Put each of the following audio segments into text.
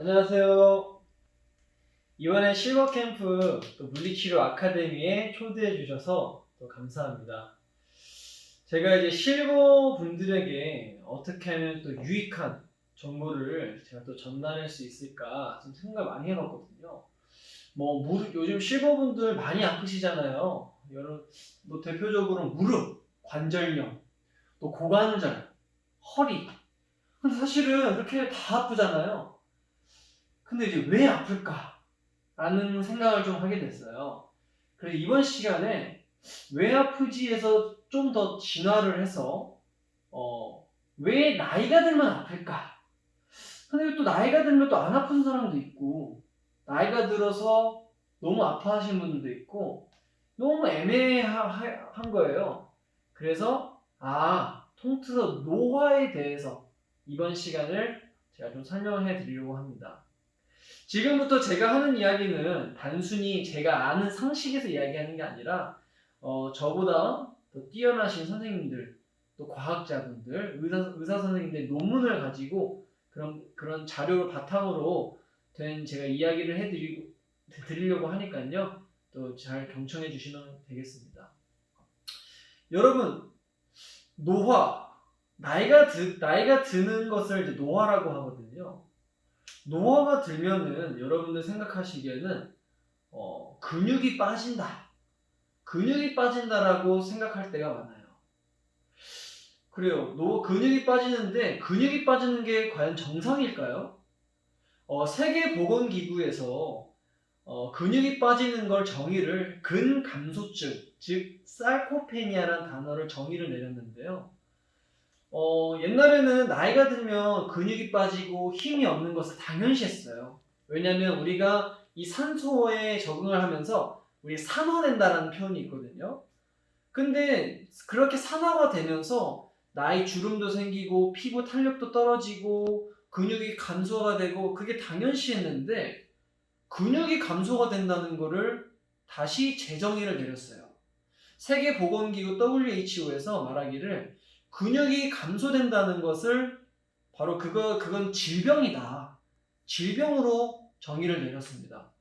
안녕하세요. 이번에 실버캠프 또 물리치료 아카데미에 초대해 주셔서 또 감사합니다. 제가 이제 실버 분들에게 어떻게 하면 또 유익한 정보를 제가 또 전달할 수 있을까 좀 생각 많이 해봤거든요. 요즘 실버 분들 많이 아프시잖아요. 대표적으로 무릎, 관절염, 또 고관절, 허리. 근데 사실은 그렇게 다 아프잖아요. 근데 이제 왜 아플까? 라는 생각을 좀 하게 됐어요. 그래서 이번 시간에 왜 아프지에서 좀 더 진화를 해서 왜 나이가 들면 아플까? 근데 또 나이가 들면 또 안 아픈 사람도 있고 나이가 들어서 너무 아파하시는 분들도 있고 너무 애매한 거예요. 그래서 통틀어 노화에 대해서 이번 시간을 제가 좀 설명해 드리려고 합니다. 지금부터 제가 하는 이야기는 단순히 제가 아는 상식에서 이야기하는 게 아니라 저보다 더 뛰어나신 선생님들, 또 과학자분들, 의사 선생님들 논문을 가지고 그런 자료를 바탕으로 된 제가 이야기를 드리려고 하니까요. 또 잘 경청해 주시면 되겠습니다. 여러분, 노화, 나이가 드는 것을 이제 노화라고 하거든요. 노화가 들면은 여러분들 생각하시기에는 근육이 빠진다. 근육이 빠진다라고 생각할 때가 많아요. 그래요. 근육이 빠지는데 근육이 빠지는 게 과연 정상일까요? 세계보건기구에서 근육이 빠지는 걸 정의를 근감소증, 즉 sarcopenia라는 단어를 정의를 내렸는데요. 옛날에는 나이가 들면 근육이 빠지고 힘이 없는 것을 당연시했어요. 왜냐하면 우리가 이 산소에 적응을 하면서 우리 산화된다라는 표현이 있거든요. 근데 그렇게 산화가 되면서 나이 주름도 생기고 피부 탄력도 떨어지고 근육이 감소가 되고 그게 당연시했는데 근육이 감소가 된다는 거를 다시 재정의를 내렸어요. 세계보건기구 WHO에서 말하기를 근육이 감소된다는 것을 바로 그건 질병이다. 질병으로 정의를 내렸습니다.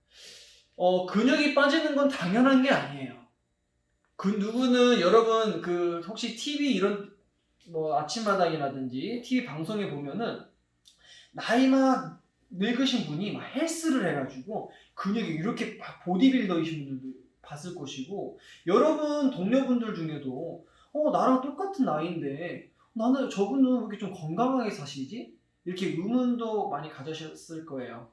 근육이 빠지는 건 당연한 게 아니에요. 여러분 혹시 TV 이런 아침마당이라든지 TV 방송에 보면은 나이만 늙으신 분이 막 헬스를 해가지고 근육이 이렇게 막 보디빌더이신 분들도 봤을 것이고 여러분 동료분들 중에도 나랑 똑같은 나이인데 나는 저분은 왜 이렇게 좀 건강하게 사시지? 이렇게 의문도 많이 가지셨을 거예요.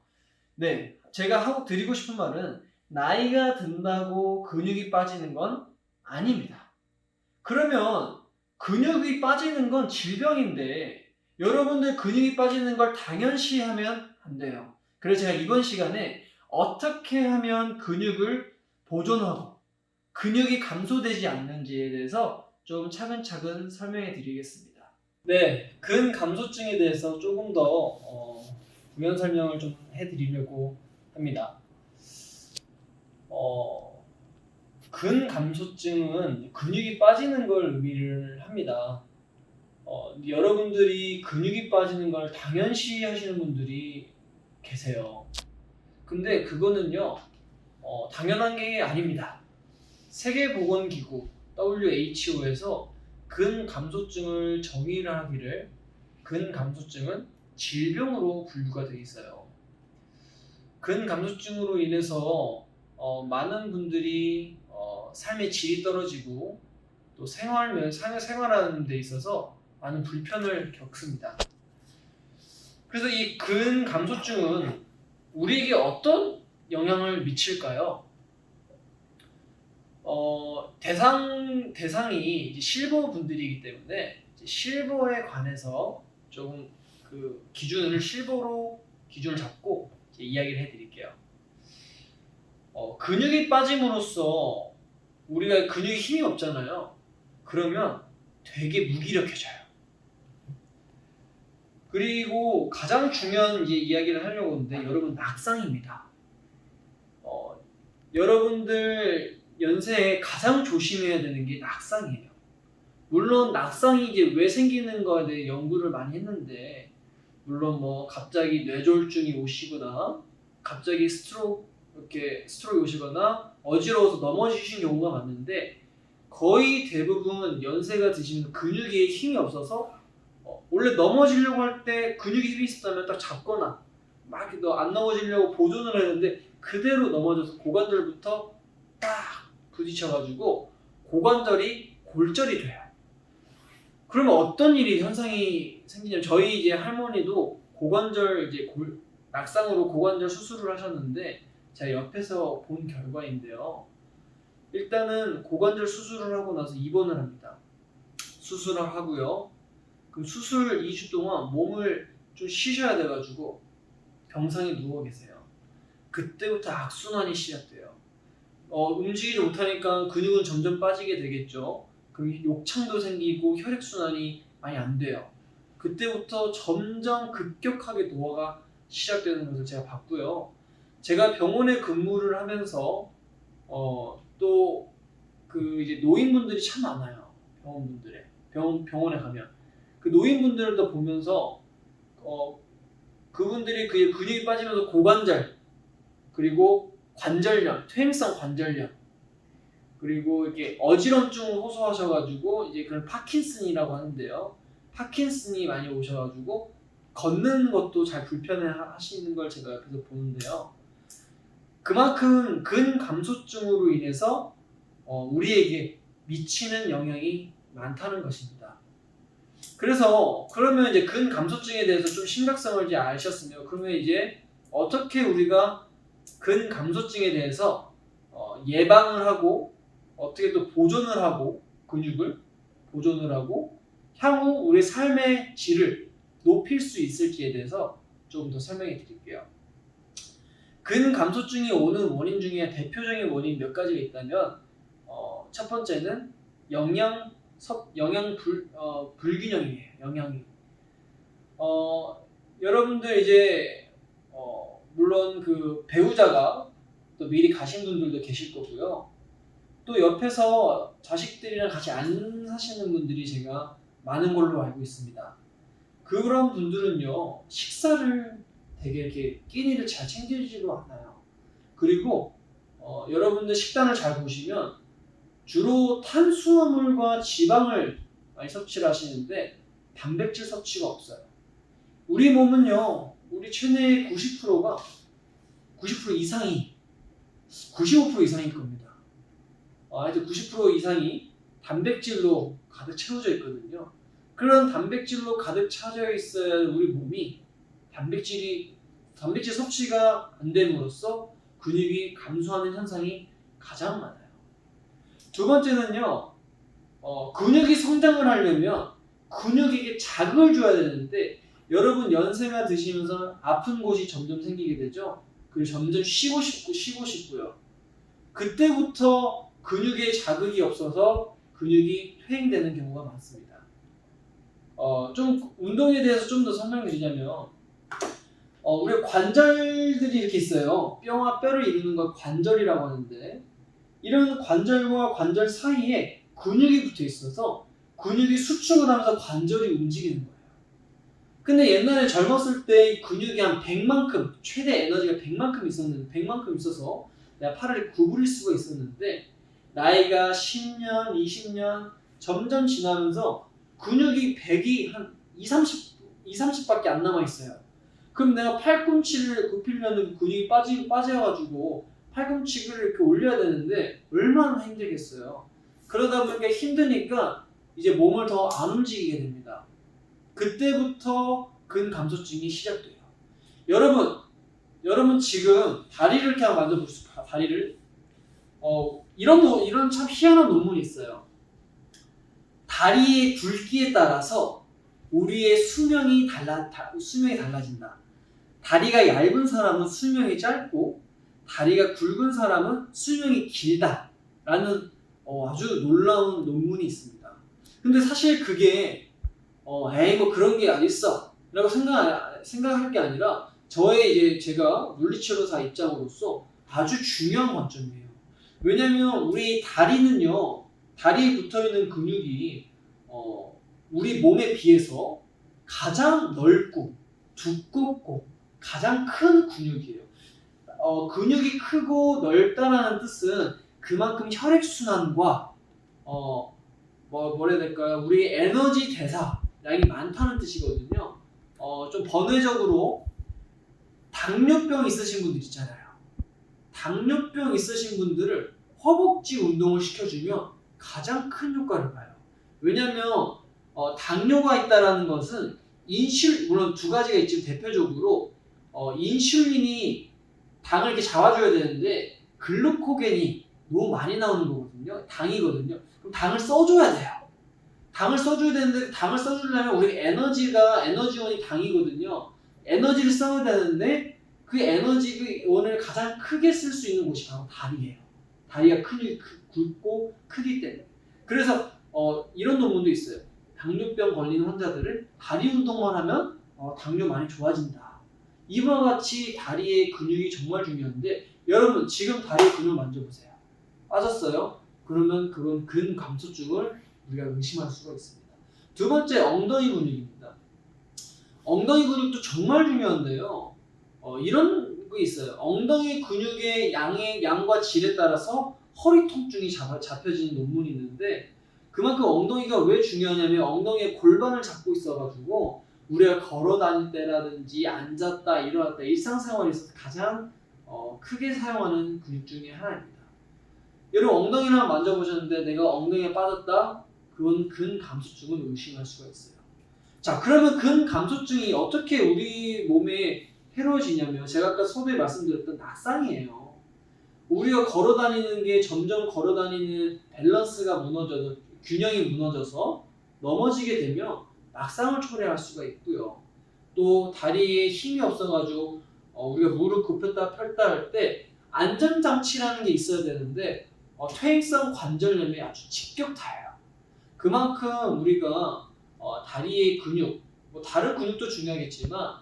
네, 제가 하고 드리고 싶은 말은 나이가 든다고 근육이 빠지는 건 아닙니다. 그러면 근육이 빠지는 건 질병인데 여러분들 근육이 빠지는 걸 당연시하면 안 돼요. 그래서 제가 이번 시간에 어떻게 하면 근육을 보존하고 근육이 감소되지 않는지에 대해서 좀 차근차근 설명해 드리겠습니다. 네, 근감소증에 대해서 조금 더 부연 설명을 좀 해드리려고 합니다. 근감소증은 근육이 빠지는 걸 의미를 합니다. 여러분들이 근육이 빠지는 걸 당연시 하시는 분들이 계세요. 근데 그거는요, 당연한 게 아닙니다. 세계보건기구 WHO에서 근감소증을 정의를 하기를 근감소증은 질병으로 분류가 되어 있어요. 근감소증으로 인해서 많은 분들이 삶의 질이 떨어지고 또 생활하는 데 있어서 많은 불편을 겪습니다. 그래서 이 근감소증은 우리에게 어떤 영향을 미칠까요? 대상이 이제 실버 분들이기 때문에 이제 실버에 관해서 조금 기준을 잡고 이제 이야기를 해드릴게요. 근육이 빠짐으로써 우리가 근육에 힘이 없잖아요. 그러면 되게 무기력해져요. 그리고 가장 중요한 이제 이야기를 하려고 하는데 여러분 낙상입니다. 여러분들 연세에 가장 조심해야 되는 게 낙상이에요. 물론 낙상이 이제 왜 생기는 거에 대해 연구를 많이 했는데 물론 뭐 갑자기 뇌졸중이 오시거나 갑자기 스트로크이 오시거나 어지러워서 넘어지신 경우가 많은데 거의 대부분 연세가 드시면 근육에 힘이 없어서 원래 넘어지려고 할 때 근육이 힘이 있었다면 딱 잡거나 막 안 넘어지려고 보존을 했는데 그대로 넘어져서 고관절부터 딱 부딪혀가지고 고관절이 골절이 돼요. 그러면 어떤 현상이 생기냐면 저희 이제 할머니도 고관절 낙상으로 고관절 수술을 하셨는데 제가 옆에서 본 결과인데요. 일단은 고관절 수술을 하고 나서 입원을 합니다. 수술을 하고요. 그럼 수술 2주 동안 몸을 좀 쉬셔야 돼가지고 병상에 누워 계세요. 그때부터 악순환이 시작돼요. 움직이지 못하니까 근육은 점점 빠지게 되겠죠. 그럼 욕창도 생기고 혈액순환이 많이 안 돼요. 그때부터 점점 급격하게 노화가 시작되는 것을 제가 봤고요. 제가 병원에 근무를 하면서 또 이제 노인분들이 참 많아요. 병원에 가면 그 노인분들도 보면서 그분들이 근육이 빠지면서 고관절 그리고 관절염, 퇴행성 관절염 그리고 이렇게 어지럼증을 호소하셔가지고 이제 그런 파킨슨이라고 하는데요. 파킨슨이 많이 오셔가지고 걷는 것도 잘 불편해하시는 걸 제가 옆에서 보는데요. 그만큼 근감소증으로 인해서 우리에게 미치는 영향이 많다는 것입니다. 그래서 그러면 이제 근감소증에 대해서 좀 심각성을 이제 아셨으면 그러면 이제 어떻게 우리가 근감소증에 대해서 예방을 하고 어떻게 또 보존을 하고 근육을 보존을 하고 향후 우리 삶의 질을 높일 수 있을지에 대해서 조금 더 설명해 드릴게요. 근감소증이 오는 원인 중에 대표적인 원인 몇 가지가 있다면 첫 번째는 불균형이에요. 영양이. 여러분들 이제 물론 그 배우자가 또 미리 가신 분들도 계실 거고요. 또 옆에서 자식들이랑 같이 안 사시는 분들이 제가 많은 걸로 알고 있습니다. 그런 분들은요 식사를 되게 이렇게 끼니를 잘 챙기지도 않아요. 그리고 여러분들 식단을 잘 보시면 주로 탄수화물과 지방을 많이 섭취를 하시는데 단백질 섭취가 없어요. 우리 몸은요 우리 체내의 90% 이상이 95% 이상일 겁니다. 하여튼 90% 이상이 단백질로 가득 채워져 있거든요. 그런 단백질로 가득 차져 있어야 우리 몸이 단백질 섭취가 안 됨으로써 근육이 감소하는 현상이 가장 많아요. 두 번째는요, 근육이 성장을 하려면 근육에게 자극을 줘야 되는데 여러분 연세가 드시면서 아픈 곳이 점점 생기게 되죠. 그리고 점점 쉬고 싶고요. 그때부터 근육에 자극이 없어서 근육이 퇴행되는 경우가 많습니다. 좀 운동에 대해서 좀 더 설명드리자면 우리 관절들이 이렇게 있어요. 뼈와 뼈를 이루는 걸 관절이라고 하는데 이런 관절과 관절 사이에 근육이 붙어 있어서 근육이 수축을 하면서 관절이 움직이는 거예요. 근데 옛날에 젊었을 때 근육이 한 100만큼 최대 에너지가 100만큼 있어서 내가 팔을 구부릴 수가 있었는데 나이가 10년, 20년 점점 지나면서 근육이 100이 한 20-30밖에 안 남아있어요. 그럼 내가 팔꿈치를 굽히려는 근육이 빠져가지고 팔꿈치를 이렇게 올려야 되는데 얼마나 힘들겠어요. 그러다 보니까 힘드니까 이제 몸을 더 안 움직이게 됩니다. 그때부터 근감소증이 시작돼요. 여러분 지금 다리를 이렇게 한번 만져보세요. 다리를. 이런 참 희한한 논문이 있어요. 다리의 굵기에 따라서 우리의 수명이 달라진다. 다리가 얇은 사람은 수명이 짧고 다리가 굵은 사람은 수명이 길다라는 아주 놀라운 논문이 있습니다. 근데 사실 그게 에이 뭐 그런 게 어딨어 라고 생각할 게 아니라 제가 물리치료사 입장으로서 아주 중요한 관점이에요. 왜냐면 우리 다리는요, 다리에 붙어있는 근육이 우리 몸에 비해서 가장 넓고 두껍고 가장 큰 근육이에요. 근육이 크고 넓다라는 뜻은 그만큼 혈액순환과 뭐라 해야 될까요? 우리 에너지 대사량이 많다는 뜻이거든요. 좀 번외적으로 당뇨병 있으신 분들 있잖아요. 당뇨병 있으신 분들을 허벅지 운동을 시켜주면 가장 큰 효과를 봐요. 왜냐하면 당뇨가 있다라는 것은 물론 두 가지가 있지만 대표적으로 인슐린이 당을 이렇게 잡아줘야 되는데 글루코겐이 너무 많이 나오는 거거든요. 당이거든요. 그럼 당을 써줘야 돼요. 당을 써줘야 되는데 당을 써주려면 우리 에너지원이 당이거든요. 에너지를 써야 되는데 그 에너지원을 가장 크게 쓸 수 있는 곳이 바로 다리예요. 다리가 굵고 크기 때문에. 그래서 이런 논문도 있어요. 당뇨병 걸리는 환자들은 다리 운동만 하면 당뇨 많이 좋아진다. 이와 같이 다리의 근육이 정말 중요한데 여러분 지금 다리 근육 만져보세요. 빠졌어요? 그러면 그건 근감소증을 우리가 의심할 수가 있습니다. 두 번째 엉덩이 근육입니다. 엉덩이 근육도 정말 중요한데요. 이런 거 있어요. 엉덩이 근육의 양과 질에 따라서 허리 통증이 잡혀지는 논문이 있는데 그만큼 엉덩이가 왜 중요하냐면 엉덩이에 골반을 잡고 있어가지고 우리가 걸어 다닐 때라든지 앉았다 일어났다 일상생활에서 가장 크게 사용하는 근육 중에 하나입니다. 여러분 엉덩이를 한번 만져보셨는데 내가 엉덩이에 빠졌다? 그건 근감소증을 의심할 수가 있어요. 자, 그러면 근감소증이 어떻게 우리 몸에 해로워지냐면 제가 아까 서두에 말씀드렸던 낙상이에요. 우리가 걸어다니는 게 점점 걸어다니는 밸런스가 무너져서 균형이 무너져서 넘어지게 되면 낙상을 초래할 수가 있고요. 또 다리에 힘이 없어가지고 우리가 무릎 굽혔다 펼다 할 때 안전장치라는 게 있어야 되는데 퇴행성 관절염이 아주 직격타예요. 그만큼 우리가 다리의 근육, 뭐 다른 근육도 중요하겠지만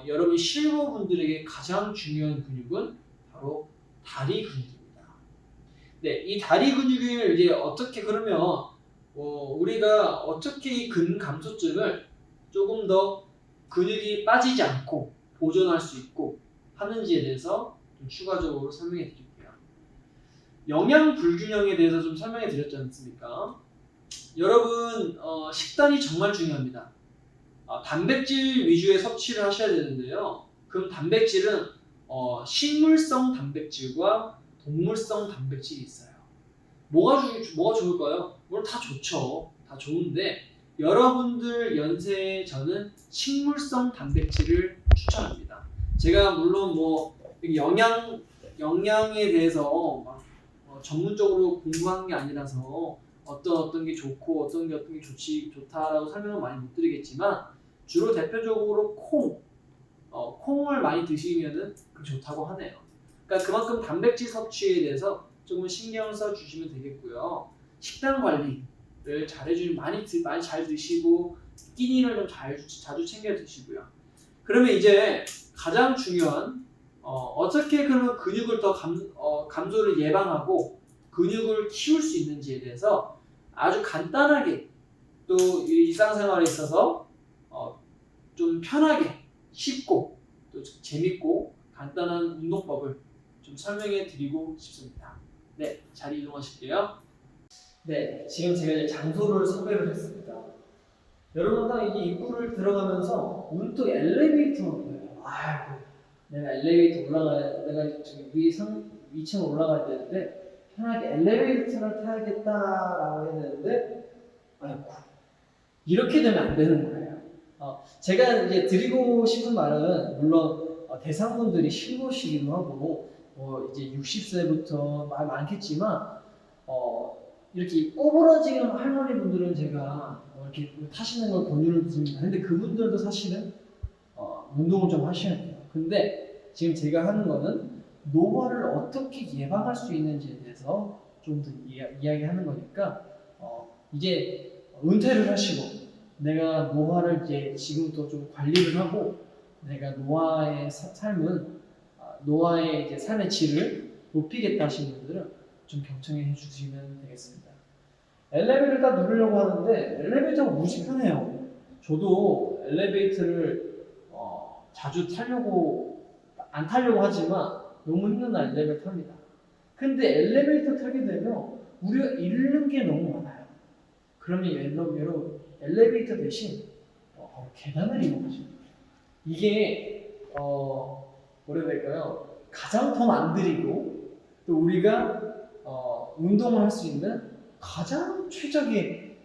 여러분 실버분들에게 가장 중요한 근육은 바로 다리 근육입니다. 네, 이 다리 근육을 이제 어떻게 그러면 우리가 어떻게 이 근감소증을 조금 더 근육이 빠지지 않고 보존할 수 있고 하는지에 대해서 좀 추가적으로 설명해 드릴게요. 영양 불균형에 대해서 좀 설명해 드렸지 않습니까? 여러분 식단이 정말 중요합니다. 단백질 위주의 섭취를 하셔야 되는데요. 그럼 단백질은 식물성 단백질과 동물성 단백질이 있어요. 뭐가 좋을까요? 물론 다 좋죠. 다 좋은데 여러분들 연세에 저는 식물성 단백질을 추천합니다. 제가 물론 뭐 영양에 대해서 막 전문적으로 공부한 게 아니라서 어떤 게 좋고 어떤 게 좋다라고 설명을 많이 못 드리겠지만 주로 대표적으로 콩을 많이 드시면은 좋다고 하네요. 그러니까 그만큼 단백질 섭취에 대해서 조금 신경 써 주시면 되겠고요. 식단 관리를 잘 해주면 많이 잘 드시고 끼니를 좀 자주 챙겨 드시고요. 그러면 이제 가장 중요한 어떻게 그러면 근육을 더 감소를 예방하고 근육을 키울 수 있는지에 대해서 아주 간단하게 또 일상생활에 있어서 좀 편하게 쉽고 또 재밌고 간단한 운동법을 좀 설명해 드리고 싶습니다. 네, 자리 이동하실게요. 네, 지금 제가 이제 장소를 섭외를 했습니다. 여러분 딱 이게 입구를 들어가면서 문득 엘리베이터가 보여요. 아이고, 내가 엘리베이터 내가 저기 위층 올라가야 되는데 편하게 엘리베이터를 타야겠다라고 했는데 아이고 이렇게 되면 안 되는 거예요. 제가 이제 드리고 싶은 말은 물론 대상분들이 실버시기도 하고 이제 60세부터 말 많겠지만 이렇게 꼬부라지는 할머니 분들은 제가 이렇게 타시는 걸 권유를 드립니다. 근데 그분들도 사실은 운동을 좀 하셔야 돼요. 근데 지금 제가 하는 거는 노화를 어떻게 예방할 수 있는지에 대해서 좀 더 이야기하는 거니까 이제 은퇴를 하시고 내가 노화를 이제 지금부터 좀 관리를 하고 내가 노화의 노화의 이제 삶의 질을 높이겠다 하시는 분들은 좀 경청해 주시면 되겠습니다. 엘리베이터를 딱 누르려고 하는데 엘리베이터가 무지 편해요. 저도 엘리베이터를 자주 안 타려고 하지만 너무 힘든 날 엘리베이터 탑니다. 근데 엘리베이터 타게 되면 우리가 잃는 게 너무 많아요. 그러면 여러분 엘리베이터 대신 계단을 이용하죠. 이게 뭐라 해야 될까요? 가장 돈 안 들이고 또 우리가 운동을 할 수 있는 가장 최적의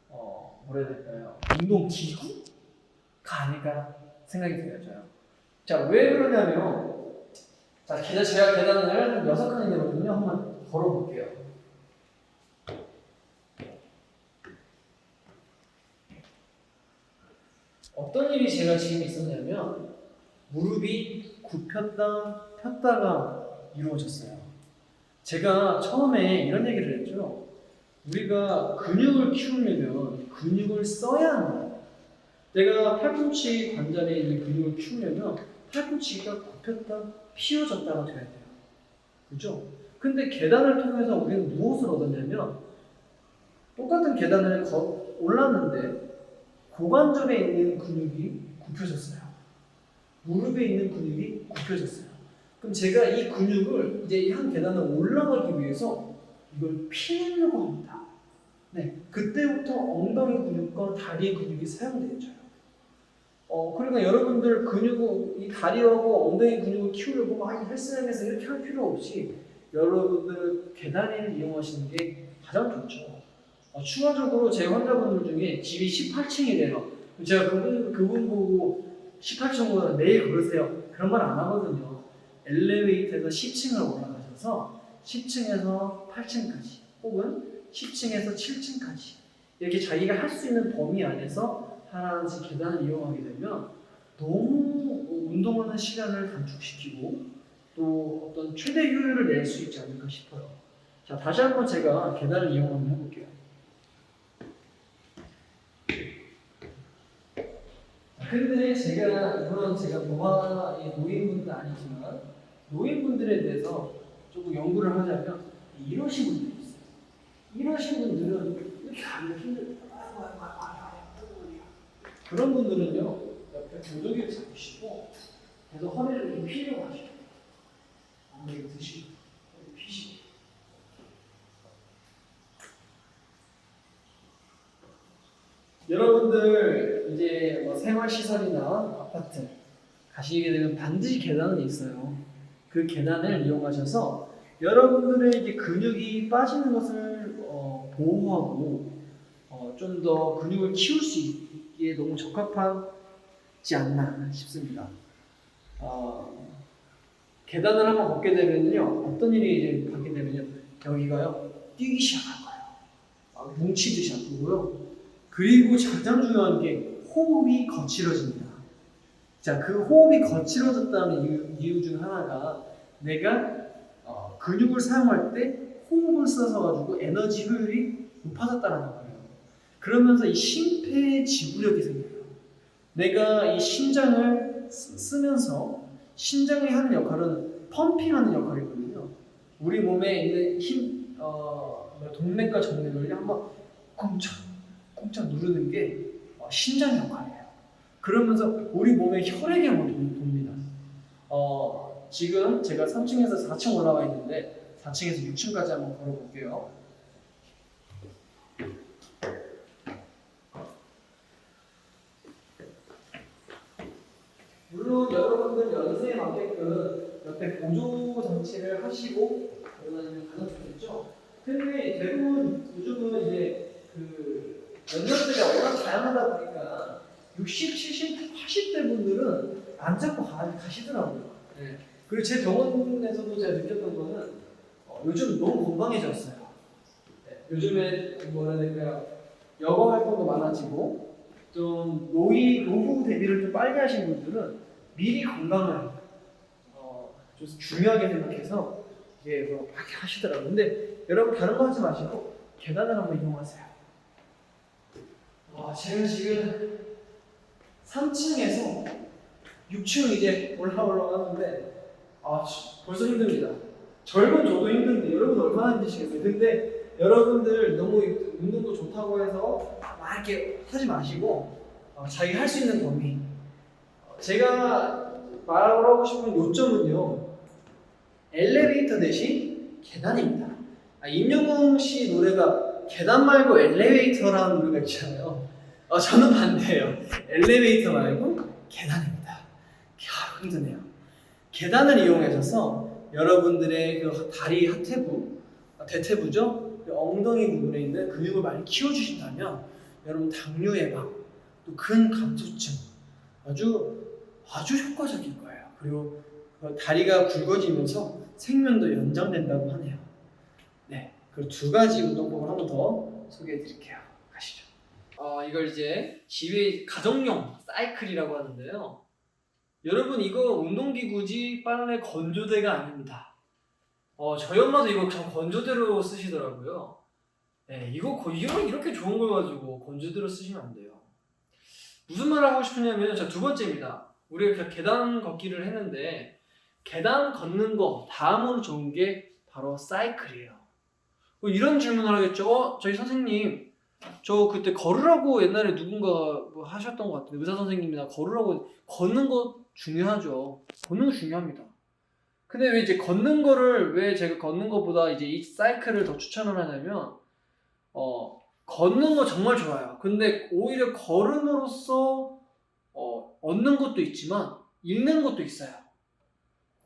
뭐라 해야 될까요? 운동 기구가 아닐까 생각이 들어요. 자, 왜 그러냐면 제가 계단을 6칸이 되거든요. 한번 걸어볼게요. 어떤 일이 제가 지금 있었냐면 무릎이 굽혔다 폈다가 이루어졌어요. 제가 처음에 이런 얘기를 했죠. 우리가 근육을 키우려면 근육을 써야 합니다. 내가 팔꿈치 관절에 있는 근육을 키우려면 팔꿈치가 굽혔다 피어졌다가 돼야 돼요. 그죠? 근데 계단을 통해서 우리는 무엇을 얻었냐면 똑같은 계단을 올랐는데 고관절에 있는 근육이 굽혀졌어요. 무릎에 있는 근육이 굽혀졌어요. 그럼 제가 이 근육을 이제 한 계단을 올라가기 위해서 이걸 피려고 합니다. 네, 그때부터 엉덩이 근육과 다리 근육이 사용되어져요. 그러니까 여러분들 이 다리하고 엉덩이 근육을 키우려고 막 헬스장에서 이렇게 할 필요 없이 여러분들 계단을 이용하시는 게 가장 좋죠. 추가적으로 제 환자분들 중에 집이 18층이래요. 제가 그분 보고 18층보다 매일 걸으세요. 그런 말 안 하거든요. 엘리베이터에서 10층을 올라가셔서 10층에서 8층까지 혹은 10층에서 7층까지 이렇게 자기가 할 수 있는 범위 안에서 하나씩 계단을 이용하게 되면 너무 운동하는 시간을 단축시키고 또 어떤 최대 효율을 낼 수 있지 않을까 싶어요. 자, 다시 한번 제가 계단을 이용 한번 해볼게요. 근데 이건 제가 노화의 노인분들은 아니지만 노인분들에 대해서 조금 연구를 하자면 이러신 분들이 있어요. 이러신 분들은 이렇게 가기가 힘들어요. 그런 분들은요 옆에 보조기를 잡으시고 계속 허리를 이렇게 피려고 하시고 엉덩이 드시고 피시고 여러분들 이제 뭐 생활시설이나 아파트 가시게 되면 반드시 계단은 있어요. 그 계단을 이용하셔서 여러분들의 이제 근육이 빠지는 것을 보호하고 좀 더 근육을 키울 수 있기에 너무 적합하지 않나 싶습니다. 계단을 한번 걷게 되면요 어떤 일이 이제 받게 되면요 여기가요 뛰기 시작할 거예요. 뭉치듯이 아프고요. 그리고 가장 중요한 게 호흡이 거칠어집니다. 자, 그 호흡이 거칠어졌다는 이유 중 하나가 내가 근육을 사용할 때 호흡을 써서 가지고 에너지 효율이 높아졌다는 거예요. 그러면서 이 심폐지구력이 생겨요. 내가 이 심장을 쓰면서 심장이 하는 역할은 펌핑하는 역할이거든요. 우리 몸에 있는 동맥과 정맥을 한번 꽁짝 누르는 게 심장 역할이에요. 그러면서 우리 몸에 혈액이 한번 돕니다. 지금 제가 3층에서 4층 올라와 있는데 4층에서 6층까지 한번 걸어볼게요. 물론 여러분들 연세에 맞게끔 옆에 보조 장치를 하시고 그러면 가장 좋겠죠. 근데 대부분 요즘은 이제 연령대가 워낙 다양하다 보니까 60, 70, 80대 분들은 안 잡고 가시더라고요. 네. 그리고 제 병원에서도 제가 느꼈던 거는 요즘 너무 건강해졌어요. 네. 요즘에 뭐라 해야 될까요? 여가 활동도 많아지고 좀 노후 대비를 좀 빨리 하신 분들은 미리 건강을 좀 중요하게 생각해서 이게 막 하시더라고요. 근데 여러분 다른 거 하지 마시고 계단을 한번 이용하세요. 제가 지금 3층에서 6층 이제 올라가는데 벌써 힘듭니다. 젊은 저도 힘든데 여러분 얼마나 힘드시겠어요? 근데 여러분들 너무 운동도 좋다고 해서 막 이렇게 하지 마시고 자기가 할 수 있는 범위 제가 말하고 싶은 요점은요, 엘리베이터 대신 계단입니다. 임영웅 씨 노래가 계단 말고 엘리베이터라는 노래가 있잖아요. 저는 반대예요. 엘리베이터 말고 계단입니다. 힘드네요. 계단을 이용하셔서 여러분들의 그 다리 하태부, 대퇴부죠? 그 엉덩이 부분에 있는 근육을 많이 키워주신다면 여러분 당뇨 예방, 또 근감소증 아주 효과적일 거예요. 그리고 다리가 굵어지면서 생면도 연장된다고 하네요. 네, 그 두 가지 운동법을 한 번 더 소개해 드릴게요. 가시죠. 이걸 이제 집에 가정용 사이클이라고 하는데요. 여러분 이거 운동기구지 빨래 건조대가 아닙니다. 저희 엄마도 이거 그냥 건조대로 쓰시더라고요. 네, 이거 이렇게 좋은 걸 가지고 건조대로 쓰시면 안 돼요. 무슨 말을 하고 싶으냐면 자, 두 번째입니다. 우리가 계단 걷기를 했는데 계단 걷는 거 다음으로 좋은 게 바로 사이클이에요. 이런 질문을 하겠죠. 저희 선생님 저 그때 걸으라고 옛날에 누군가 뭐 하셨던 것 같은데 의사 선생님이나 걸으라고 걷는 거 중요하죠. 걷는 거 중요합니다. 근데 왜 이제 걷는 거를 왜 제가 걷는 것보다 이제 이 사이클을 더 추천을 하냐면 걷는 거 정말 좋아요. 근데 오히려 걸음으로써 얻는 것도 있지만 잃는 것도 있어요.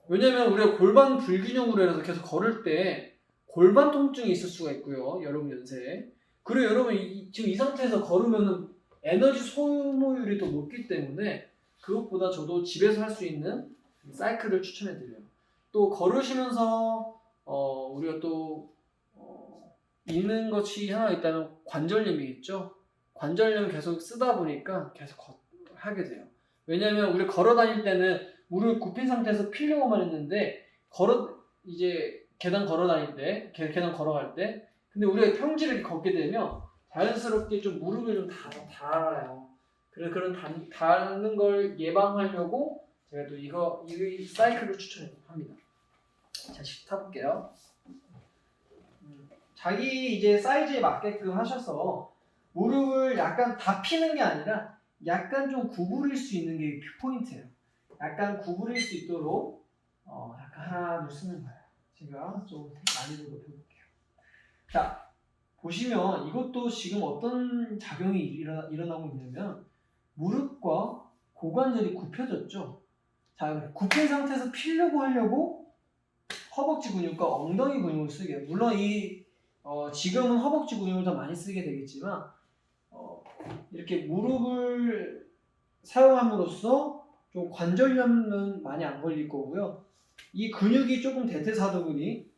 왜냐면 우리가 골반 불균형으로 해서 계속 걸을 때 골반 통증이 있을 수가 있고요. 여러분 연세에. 그리고 여러분 지금 이 상태에서 걸으면 에너지 소모율이 더 높기 때문에 그것보다 저도 집에서 할 수 있는 사이클을 추천해드려요. 또 걸으시면서 우리가 또 잃는 것이 하나 있다면 관절염이겠죠. 관절염 계속 쓰다 보니까 계속 하게 돼요. 왜냐면 우리 걸어 다닐 때는 무릎 굽힌 상태에서 피려고만 했는데 이제 계단 걸어 다닐 때 계단 걸어갈 때 근데 우리가 평지를 이렇게 걷게 되면 자연스럽게 좀 무릎을 좀 닳아요. 그래서 그런 닳는 걸 예방하려고 제가 또 이 사이클을 추천합니다. 자, 타볼게요. 자기 이제 사이즈에 맞게끔 하셔서 무릎을 약간 다 피는 게 아니라 약간 좀 구부릴 수 있는 게 포인트예요. 약간 구부릴 수 있도록 약간 하나 둘 쓰는 거예요. 제가 좀 난이도를 높여볼게요. 자, 보시면 이것도 지금 어떤 작용이 일어나고 있냐면 무릎과 고관절이 굽혀졌죠. 자, 굽힌 상태에서 피려고 하려고 허벅지 근육과 엉덩이 근육을 쓰게 해요. 물론 지금은 허벅지 근육을 더 많이 쓰게 되겠지만 이렇게 무릎을 사용함으로써 좀 관절염은 많이 안 걸릴 거고요. 이 근육이 조금 대퇴사두근이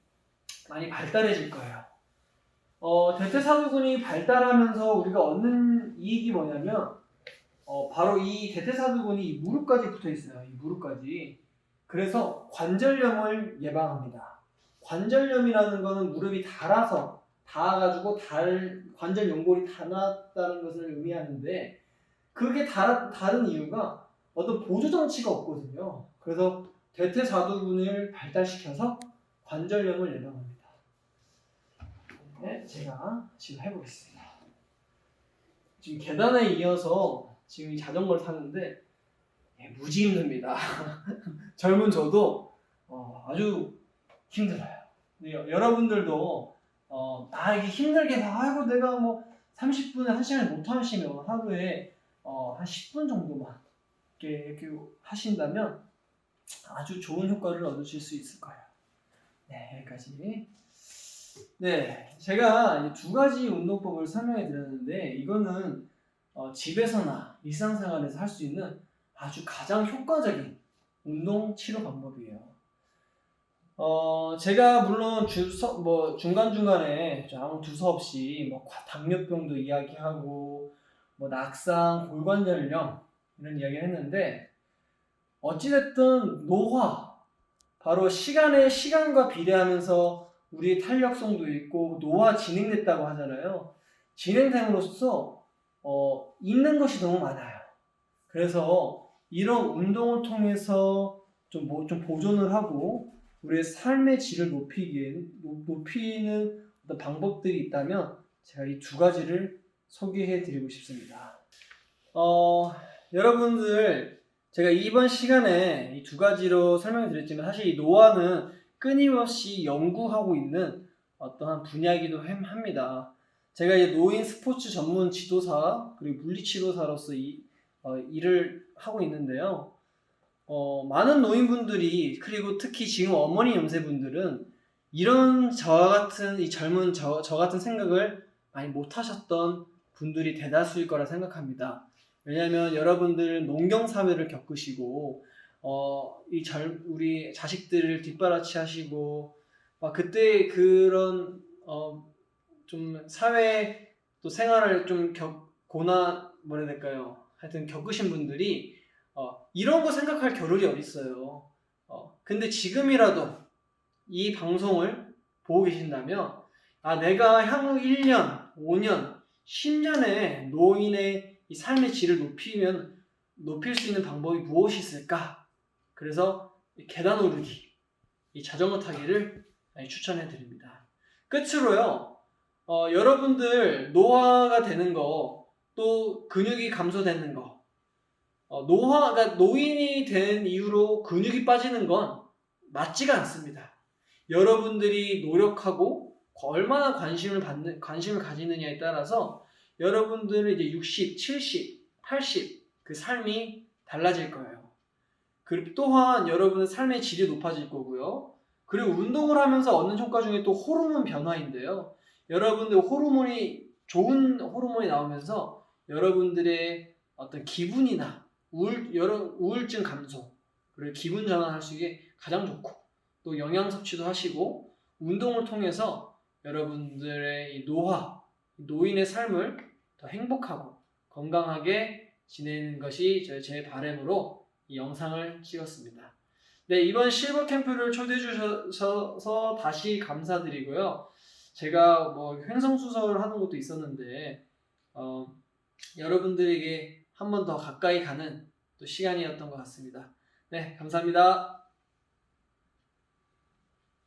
많이 발달해질 거예요. 대퇴사두근이 발달하면서 우리가 얻는 이익이 뭐냐면 바로 이 대퇴사두근이 이 무릎까지 붙어 있어요. 이 무릎까지. 그래서 관절염을 예방합니다. 관절염이라는 거는 무릎이 닳아가지고 관절 연골이 닳았다는 것을 의미하는데 그게 다른 이유가 어떤 보조 장치가 없거든요. 그래서 대퇴사두근을 발달시켜서 관절염을 예방합니다. 네, 제가 지금 해보겠습니다. 지금 계단에 이어서 지금 이 자전거를 타는데 무지 힘듭니다. 젊은 저도 아주 힘들어요. 여러분들도 이게 힘들게 아이고 내가 뭐 30분에 1시간을 못 하시면 하루에 한 10분 정도만 이렇게 하신다면 아주 좋은 효과를 얻으실 수 있을 거예요. 네, 여기까지. 네, 제가 이제 두 가지 운동법을 설명해 드렸는데 이거는 집에서나 일상생활에서 할 수 있는 아주 가장 효과적인 운동 치료 방법이에요. 제가 물론 중간중간에 아무 두서없이 당뇨병도 이야기하고 낙상, 골관절염 이런 이야기를 했는데 어찌됐든 노화, 바로 시간과 비례하면서 우리의 탄력성도 있고 노화 진행됐다고 하잖아요. 진행됨으로써 잃는 것이 너무 많아요. 그래서 이런 운동을 통해서 좀 보존을 하고 우리의 삶의 질을 높이는 어떤 방법들이 있다면 제가 이 두 가지를 소개해 드리고 싶습니다. 여러분들 제가 이번 시간에 이 두 가지로 설명드렸지만 사실 이 노화는 끊임없이 연구하고 있는 어떠한 분야이기도 합니다. 제가 이제 노인 스포츠 전문 지도사 그리고 물리치료사로서 일을 하고 있는데요. 많은 노인분들이 그리고 특히 지금 어머니 연세분들은 이런 저와 같은 이 젊은 저 같은 생각을 많이 못 하셨던 분들이 대다수일 거라 생각합니다. 왜냐하면 여러분들 농경 사회를 겪으시고 우리 자식들을 뒷바라치 하시고 그때 그런 좀 사회 또 생활을 좀 고난 뭐라 해야 될까요? 하여튼 겪으신 분들이 이런 거 생각할 겨를이 어딨어요. 근데 지금이라도 이 방송을 보고 계신다면 내가 향후 1년, 5년, 10년에 노인의 이 삶의 질을 높일 수 있는 방법이 무엇이 있을까? 그래서 계단 오르기, 이 자전거 타기를 추천해 드립니다. 끝으로요, 여러분들 노화가 되는 거, 또 근육이 감소되는 거, 그러니까 노인이 된 이후로 근육이 빠지는 건 맞지가 않습니다. 여러분들이 노력하고 얼마나 관심을 가지느냐에 따라서 여러분들은 이제 60, 70, 80 그 삶이 달라질 거예요. 그리고 또한 여러분의 삶의 질이 높아질 거고요. 그리고 운동을 하면서 얻는 효과 중에 또 호르몬 변화인데요. 여러분들 좋은 호르몬이 나오면서 여러분들의 어떤 기분이나 우울증 감소, 그리고 기분 전환할 수 있게 가장 좋고, 또 영양 섭취도 하시고 운동을 통해서 여러분들의 이 노인의 삶을 더 행복하고 건강하게 지내는 것이 제 바람으로 이 영상을 찍었습니다. 네, 이번 실버 캠프를 초대해 주셔서 다시 감사드리고요. 제가 뭐 횡성수설을 하는 것도 있었는데 여러분들에게 한 번 더 가까이 가는 또 시간이었던 것 같습니다. 네, 감사합니다.